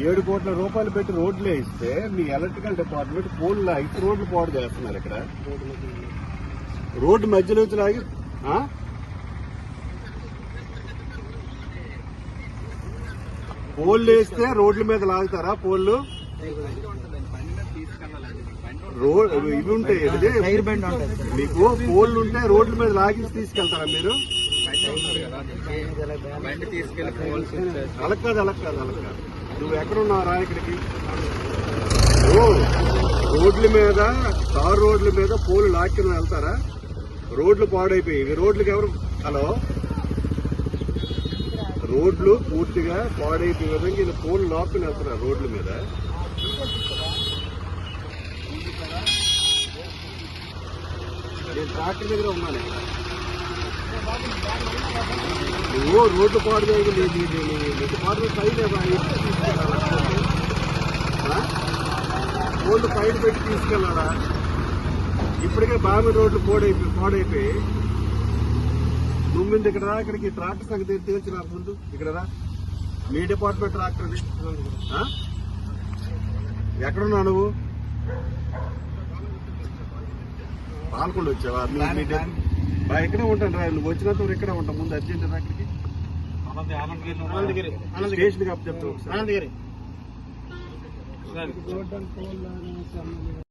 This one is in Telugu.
7 కోట్ల రూపాయలు పెట్టి రోడ్లు వేయిస్తే మీ ఎలక్ట్రికల్ డిపార్ట్మెంట్ పోల్ లాగి రోడ్లు పాడు చేస్తున్నారు. ఇక్కడ రోడ్డు మధ్యలో వచ్చి లాగి పోల్ వేస్తే రోడ్ల మీద లాగుతారా? పోల్లు ఇవి ఉంటాయి, మీకు పోల్లు ఉంటే రోడ్ల మీద లాగి తీసుకెళ్తారా మీరు? అలా కాదు. నువ్వు ఎక్కడున్నారా? ఇక్కడికి రోడ్ల మీద, తారు రోడ్ల మీద పోలు లాక్కిన వెళ్తారా? రోడ్లు పాడైపోయి ఇవి రోడ్లకి ఎవరు? హలో, రోడ్లు పూర్తిగా పాడైపోయే విధంగా ఇది పోలు లాక్కుని వెళ్తారా రోడ్ల మీద? నేను ట్రాక్టర్ దగ్గర ఉన్నాను. నువ్వు రోడ్డు పాడు చేయలేదు, డిపార్ట్మెంట్ రోడ్డు పైన పెట్టి తీసుకెళ్ళాలా? ఇప్పటికే బాగా రోడ్లు పాడైపోయి నువ్వు ముందు ఇక్కడ రా, ఇక్కడికి ట్రాక్టర్ సంగతి తేల్చిన ముందు ఇక్కడ రా. మీ డిపార్ట్మెంట్ ట్రాక్టర్ ఎక్కడున్నా నువ్వు? పాల్కొండ వచ్చావా? ఇక్కడే ఉంటాను రా. నువ్వు వచ్చినంత ఇక్కడే ఉంటాం. ముందు అర్జెంట్ రా ఇక్కడికి. స్టేషన్ కి అప్ చెప్తావు.